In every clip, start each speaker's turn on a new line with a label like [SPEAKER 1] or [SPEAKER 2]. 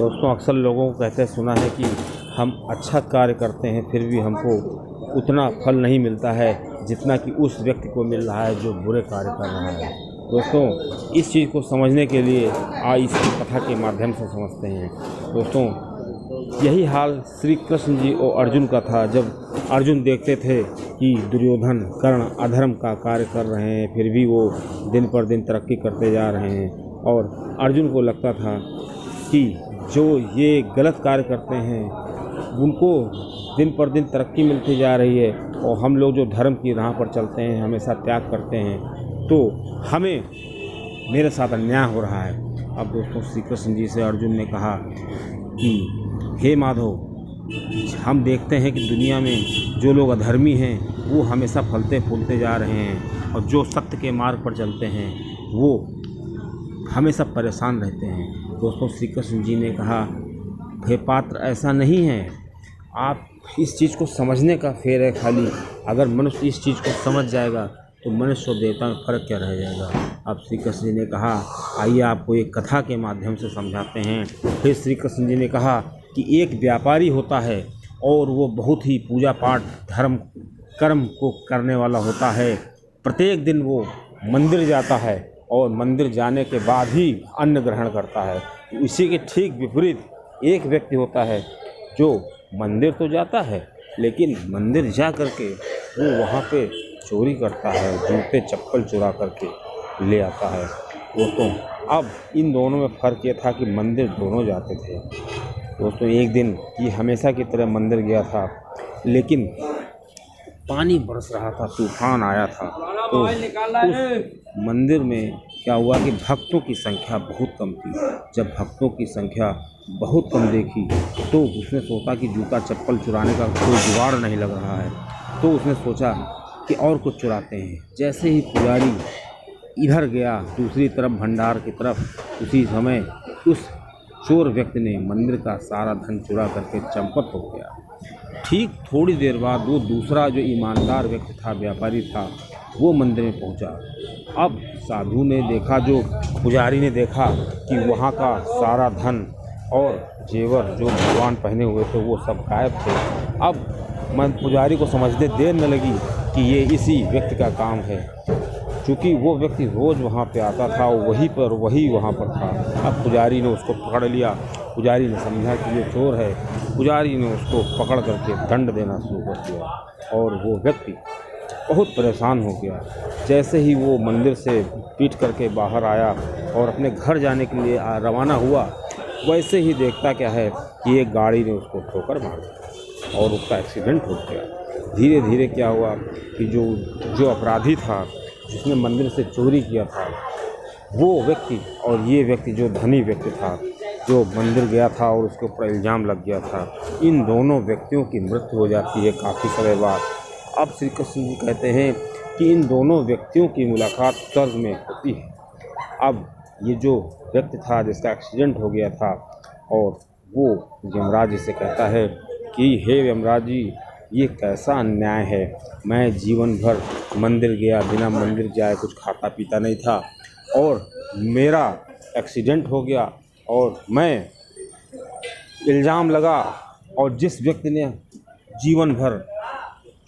[SPEAKER 1] दोस्तों अक्सर लोगों को कहते सुना है कि हम अच्छा कार्य करते हैं फिर भी हमको उतना फल नहीं मिलता है जितना कि उस व्यक्ति को मिल रहा है जो बुरे कार्य कर रहा है। दोस्तों इस चीज़ को समझने के लिए आज इस कथा के माध्यम से समझते हैं। दोस्तों यही हाल श्री कृष्ण जी और अर्जुन का था। जब अर्जुन देखते थे कि दुर्योधन कर्ण अधर्म का कार्य कर रहे हैं फिर भी वो दिन पर दिन तरक्की करते जा रहे हैं, और अर्जुन को लगता था कि जो ये गलत कार्य करते हैं उनको दिन पर दिन तरक्की मिलती जा रही है, और हम लोग जो धर्म की राह पर चलते हैं हमेशा त्याग करते हैं तो हमें मेरे साथ अन्याय हो रहा है। अब दोस्तों श्री कृष्ण जी से अर्जुन ने कहा कि हे माधव, हम देखते हैं कि दुनिया में जो लोग अधर्मी हैं वो हमेशा फलते फूलते जा रहे हैं, और जो सत्य के मार्ग पर चलते हैं वो हमेशा परेशान रहते हैं। दोस्तों श्री कृष्ण जी ने कहा, हे पात्र, ऐसा नहीं है। आप इस चीज़ को समझने का फेर है खाली। अगर मनुष्य इस चीज़ को समझ जाएगा तो मनुष्य और देवता में फ़र्क क्या रह जाएगा। अब श्री कृष्ण जी ने कहा, आइए आपको एक कथा के माध्यम से समझाते हैं। फिर श्री कृष्ण जी ने कहा कि एक व्यापारी होता है और वो बहुत ही पूजा पाठ धर्म कर्म को करने वाला होता है। प्रत्येक दिन वो मंदिर जाता है और मंदिर जाने के बाद ही अन्न ग्रहण करता है। इसी के ठीक विपरीत एक व्यक्ति होता है जो मंदिर तो जाता है लेकिन मंदिर जा करके वो वहाँ पे चोरी करता है, जूते चप्पल चुरा करके ले आता है। दोस्तों अब इन दोनों में फ़र्क ये था कि मंदिर दोनों जाते थे। दोस्तों एक दिन ये हमेशा की तरह मंदिर गया था, लेकिन पानी बरस रहा था, तूफान आया था, तो उस मंदिर में क्या हुआ कि भक्तों की संख्या बहुत कम थी। जब भक्तों की संख्या बहुत कम देखी तो उसने सोचा कि जूता चप्पल चुराने का कोई जुगाड़ नहीं लग रहा है, तो उसने सोचा कि और कुछ चुराते हैं। जैसे ही पुजारी इधर गया दूसरी तरफ भंडार की तरफ, उसी समय उस चोर व्यक्ति ने मंदिर का सारा धन चुरा करके चंपत हो गया। ठीक थोड़ी देर बाद वो दूसरा जो ईमानदार व्यक्ति था, व्यापारी था, वो मंदिर में पहुंचा। अब साधु ने देखा, जो पुजारी ने देखा कि वहाँ का सारा धन और जेवर जो भगवान पहने हुए थे वो सब गायब थे। अब पुजारी को समझने देर न लगी कि ये इसी व्यक्ति का काम है, क्योंकि वो व्यक्ति रोज़ वहाँ पे आता था, वही वहाँ पर था। अब पुजारी ने उसको पकड़ लिया। पुजारी ने समझा कि ये चोर है। पुजारी ने उसको पकड़ करके दंड देना शुरू कर दिया, और वो व्यक्ति बहुत परेशान हो गया। जैसे ही वो मंदिर से पीट करके बाहर आया और अपने घर जाने के लिए रवाना हुआ, वैसे ही देखता क्या है कि एक गाड़ी ने उसको ठोकर मार दिया और उसका एक्सीडेंट हो गया। धीरे धीरे क्या हुआ कि जो अपराधी था, जिसने मंदिर से चोरी किया था, वो व्यक्ति और ये व्यक्ति जो धनी व्यक्ति था, जो मंदिर गया था और उसके ऊपर इल्ज़ाम लग गया था, इन दोनों व्यक्तियों की मृत्यु हो जाती है काफ़ी समय बाद। अब श्री कृष्ण जी कहते हैं कि इन दोनों व्यक्तियों की मुलाकात स्वर्ग में होती है। अब ये जो व्यक्ति था जिसका एक्सीडेंट हो गया था, और वो यमराज जी से कहता है कि हे यमराज जी, ये कैसा अन्याय है। मैं जीवन भर मंदिर गया, बिना मंदिर जाए कुछ खाता पीता नहीं था, और मेरा एक्सीडेंट हो गया और मैं इल्ज़ाम लगा, और जिस व्यक्ति ने जीवन भर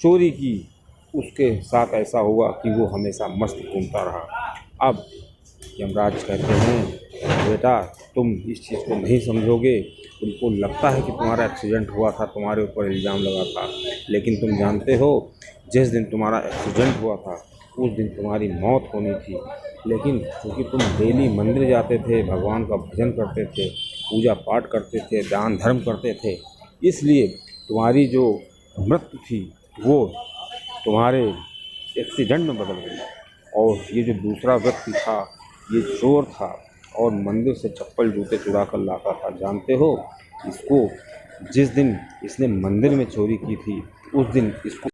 [SPEAKER 1] चोरी की उसके साथ ऐसा हुआ कि वो हमेशा मस्त घूमता रहा। अब यमराज कहते हैं, बेटा तुम इस चीज़ को नहीं समझोगे। तुमको लगता है कि तुम्हारा एक्सीडेंट हुआ था, तुम्हारे ऊपर इल्ज़ाम लगा था, लेकिन तुम जानते हो जिस दिन तुम्हारा एक्सीडेंट हुआ था उस दिन तुम्हारी मौत होनी थी। लेकिन क्योंकि तुम डेली मंदिर जाते थे, भगवान का भजन करते थे, पूजा पाठ करते थे, दान धर्म करते थे, इसलिए तुम्हारी जो मृत्यु थी वो तुम्हारे एक्सीडेंट में बदल गई। और ये जो दूसरा व्यक्ति था, ये चोर था और मंदिर से चप्पल जूते चुरा कर लाता था। जानते हो, इसको जिस दिन इसने मंदिर में चोरी की थी उस दिन इसको